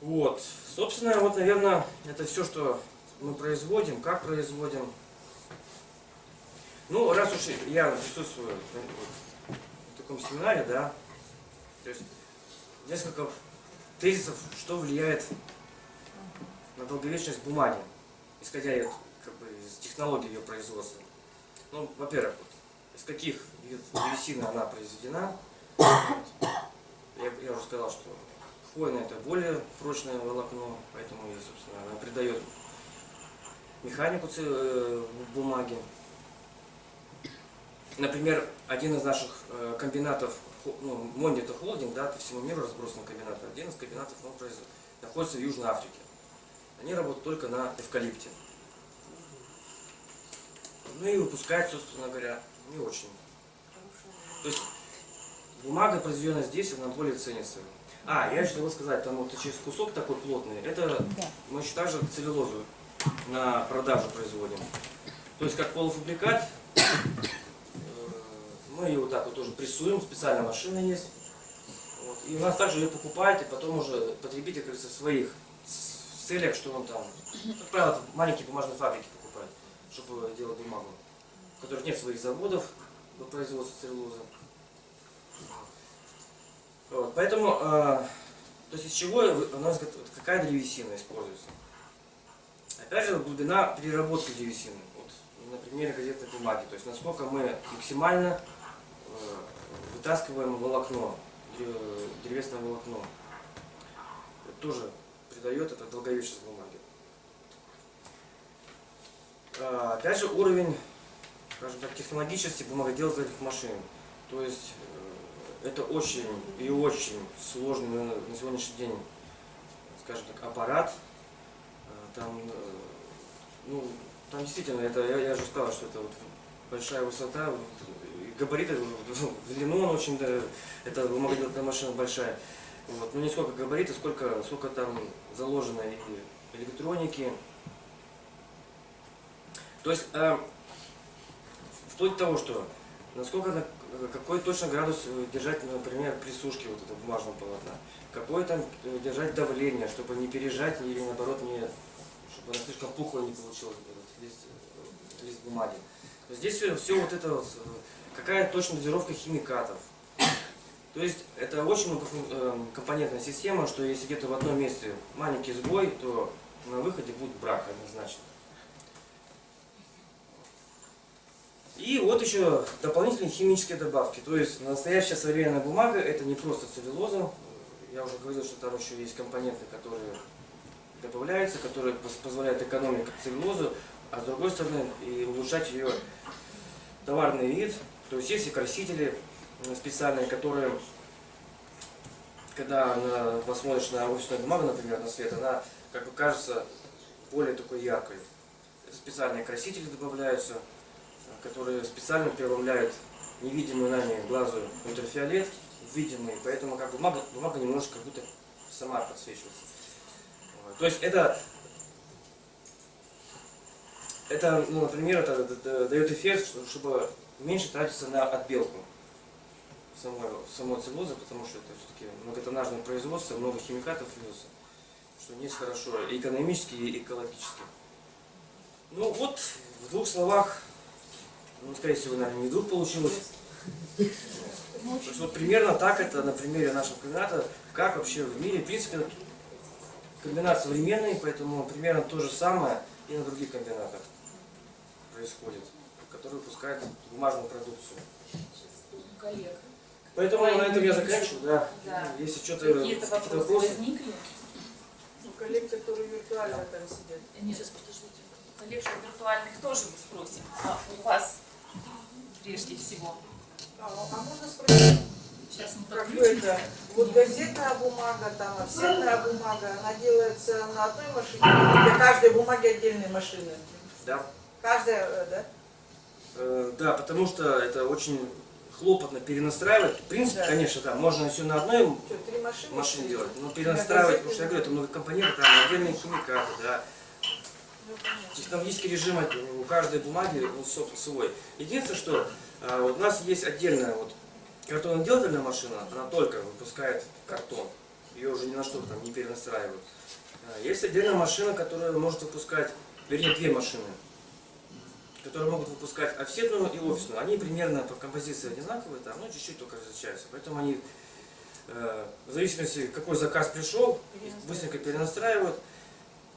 Вот, собственно, вот, наверное, это все, что мы производим, как производим. Ну, раз уж я присутствую в таком семинаре, да, то есть несколько тезисов, что влияет на долговечность бумаги, исходя из технологии ее производства. Ну, во-первых, из каких древесины она произведена. Я уже сказал, что хвойное это более прочное волокно, поэтому, собственно, она придает механику бумаги. Например, один из наших комбинатов, ну, Монди это холдинг, да, по всему миру разбросан комбинаты. Один из комбинатов находится в Южной Африке. Они работают только на эвкалипте. Ну и выпускают, собственно говоря, не очень. То есть бумага, произведенная здесь, она более ценится. Я еще хотел сказать, там вот через кусок такой плотный, это мы еще также целлюлозу на продажу производим. То есть как полуфабрикат, мы ее вот так вот тоже прессуем, специальная машина есть. Вот. И у нас также ее покупают, и потом уже потребитель, кажется, в своих целях, что он там, как правило, маленькие бумажные фабрики покупают, чтобы делать бумагу, у которых нет своих заводов по производству целлюлозы. Вот. Поэтому, то есть из чего у нас какая древесина используется? Опять же, глубина переработки древесины. Вот, на примере газетной бумаги. То есть насколько мы максимально вытаскиваем волокно, древесное волокно. Это тоже придает это долговечность бумаги. Опять же, уровень, скажем так, технологичности бумагоделательных машин. То есть это очень и очень сложный на сегодняшний день, скажем так, аппарат. Там, ну, там действительно, это, я же сказал, что это вот большая высота, габариты, в длину он очень, это бумагоделательная машина большая. Вот. Ну не сколько габариты, сколько там заложено электроники. То есть вплоть до того, что какой точно градус держать, например, при сушке вот этого бумажного полотна, какое там держать давление, чтобы не пережать или наоборот чтобы она слишком пухлая не получилась лист бумаги. Здесь все вот это вот, какая точная дозировка химикатов. То есть это очень многокомпонентная система, что если где-то в одном месте маленький сбой, то на выходе будет брак однозначно. И вот еще дополнительные химические добавки. То есть настоящая современная бумага это не просто целлюлоза. Я уже говорил, что там еще есть компоненты, которые добавляются, которые позволяют экономить целлюлозу, а с другой стороны и улучшать ее товарный вид. То есть есть и красители специальные, которые, когда посмотришь на офисную бумагу, например, на свет, она как бы кажется более такой яркой. специальные красители добавляются, которые специально преломляют невидимый нами глазу ультрафиолет в видимый, поэтому как бумага немножко как будто сама подсвечивается. Вот. То есть это, ну, например, это дает эффект, чтобы меньше тратиться на отбелку самой целлулозы, потому что это все-таки многотоннажное производство, много химикатов льется, что не есть хорошо и экономически, и экологически. Ну вот, в двух словах, ну, скорее всего, наверное, не двух получилось. То есть, вот примерно так это на примере нашего комбината, как вообще в мире, в принципе, комбинат современный, поэтому примерно то же самое и на других комбинатах происходит, которые выпускают бумажную продукцию. Поэтому на этом я заканчиваю, да. Если что-то Какие-то вопросы возникли? Ну, коллег, которые виртуально там сидят. Нет, сейчас подождите. Коллег виртуальных тоже мы спросим. А у вас прежде всего? А можно спросить, Сейчас мы как бы подключимся. это, вот газетная бумага, там, офсетная бумага, она делается на одной машине, для каждой бумаги отдельные машины. Да. Каждая, да? Да, потому что это очень хлопотно перенастраивать. В принципе, Да. конечно, да, можно все на одной Что, 3 машины? машине делать, но перенастраивать, потому что я говорю, это много компонентов, там отдельные химикаты, да. Ну, понятно. Технологический режим у каждой бумаги свой. Единственное, что вот у нас есть отдельная вот картонно-делательная машина, она только выпускает картон. Ее уже ни на что там не перенастраивают. Есть отдельная машина, которая может выпускать, вернее, две машины, которые могут выпускать офсетную и офисную. Они примерно по композиции одинаковые, там, ну чуть-чуть только различаются. Поэтому они, в зависимости, какой заказ пришел, быстренько перенастраивают.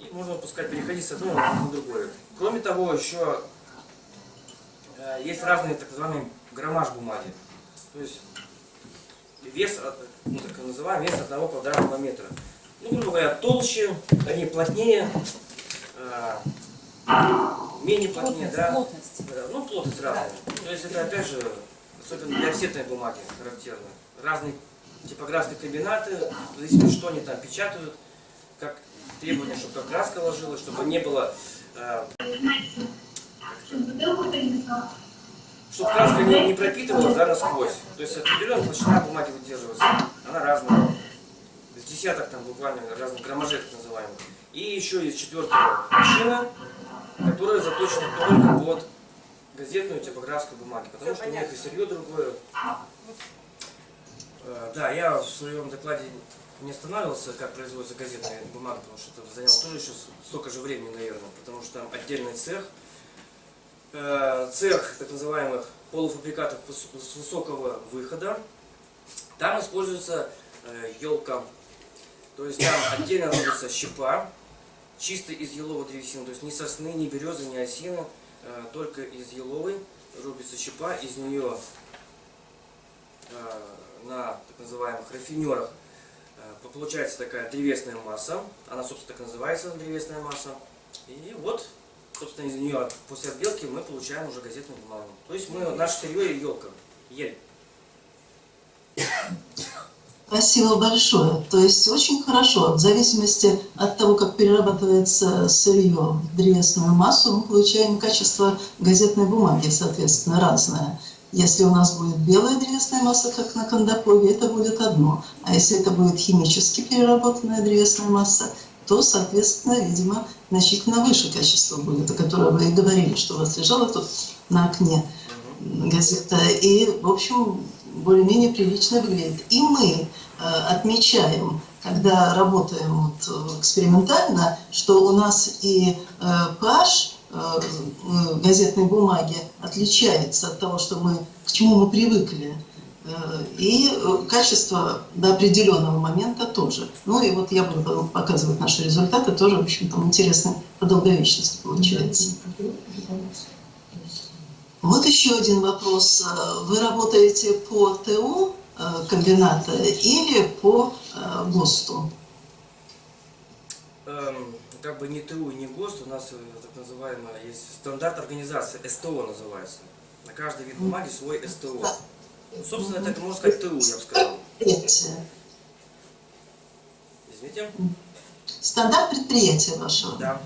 И можно выпускать, переходить с одной на другое. Кроме того, еще есть разные так называемые граммаж бумаги. То есть вес, ну, так называемый вес 1 квадратного метра. Ну, грубо говоря, толще, они плотнее, менее плотнее, да. Плотность. Ну, плотность разная. То есть это опять же, особенно для офсетной бумаги характерно. Разные типографские комбинаты, в зависимости, что они там печатают, как требования, чтобы как краска ложилась, чтобы не было, чтобы краска не пропитывалась, да, насквозь. То есть определенная толщина бумаги выдерживается. Она разная. С десяток там буквально разных граммажей, так называемых. И еще есть 4-я машина, которая заточена только под газетную типографскую бумагу, потому что у них и сырье другое. Да, я в своем докладе не останавливался, как производится газетная бумага, потому что это заняло тоже еще столько же времени, наверное, потому что там отдельный цех, цех так называемых полуфабрикатов с высокого выхода. Там используется елка, то есть там отдельно рубится щепа, чисто из еловой древесины, то есть ни сосны, ни березы, ни осины, только из еловой рубится щепа, из нее на так называемых рафинерах получается такая древесная масса, она, собственно, так называется древесная масса, и вот, собственно, из нее после отбелки мы получаем уже газетную бумагу. То есть мы, наше сырье елка, ель. Спасибо большое. То есть очень хорошо. В зависимости от того, как перерабатывается сырье в древесную массу, мы получаем качество газетной бумаги, соответственно, разное. Если у нас будет белая древесная масса, как на кондопоге, это будет одно. А если это будет химически переработанная древесная масса, то, соответственно, видимо, значительно выше качество будет, о котором вы и говорили, что у вас лежало тут на окне газета. И, в общем, более-менее прилично выглядит. И мы отмечаем, когда работаем вот экспериментально, что у нас и pH газетной бумаги отличается от того, что к чему мы привыкли. И качество до определенного момента тоже. Ну и вот я буду показывать наши результаты, тоже, в общем-то, интересно по долговечности получается. Вот еще один вопрос. Вы работаете по ТО комбината или по ГОСТу? Как бы не ТУ и не ГОСТ, у нас так называемая есть стандарт организации, СТО называется. На каждый вид бумаги свой СТО. Собственно, это можно сказать ТУ, я бы сказал. Извините? Стандарт предприятия вашего? Да,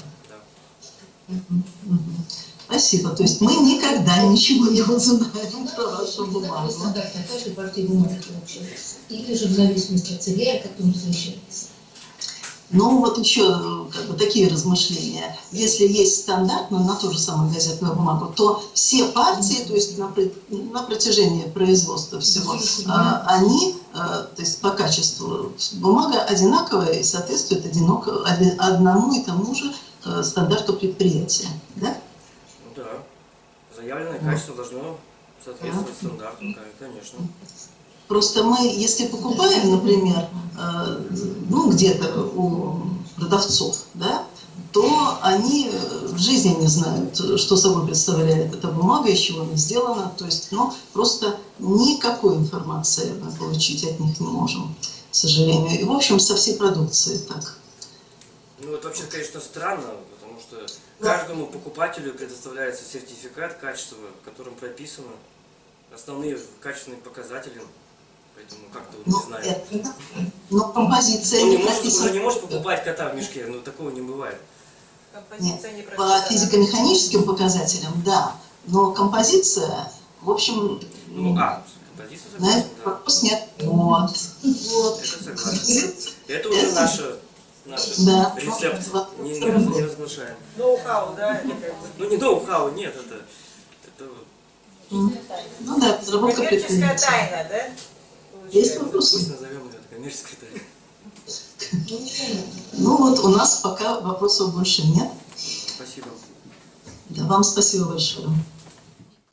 Спасибо. То есть мы никогда ничего не узнаем про вашу бумагу. Стандартная каждой партии бумаги получается. Или же в зависимости от ЦГ, как он различается. Ну, вот еще как бы такие размышления. Если есть стандартную на ту же самую газетную бумагу, то все партии, то есть на протяжении производства всего, они, то есть по качеству бумага одинаковая и соответствует одному и тому же стандарту предприятия. Да? Ну да. Заявленное качество должно соответствовать стандарту, конечно. Просто мы, если покупаем, например, ну, где-то у продавцов, да, то они в жизни не знают, что собой представляет эта бумага, из чего она сделана. То есть, ну, просто никакой информации мы получить от них не можем, к сожалению. И, в общем, со всей продукцией так. Ну, это вообще, конечно, странно, потому что каждому покупателю предоставляется сертификат качества, в котором прописаны основные качественные показатели. Поэтому как-то вот не знаю. Но композиция не прописана. Он не может покупать кота в мешке, но такого не бывает. Нет, по физико-механическим показателям, да. Но композиция, в общем... Ну, композиция на согласен, этот вопрос нет. Вот. Это согласен. Это уже наш да. рецепт. Не разглашаем. Ноу-хау, да? Или как бы. Ну, не ноу-хау, нет, это Ну да, разработка Коммерческая предприятия. тайна, да? Есть вопросы? пусть назовем это коммерческой тайной. Ну вот у нас пока вопросов больше нет. Спасибо. Да, вам спасибо большое.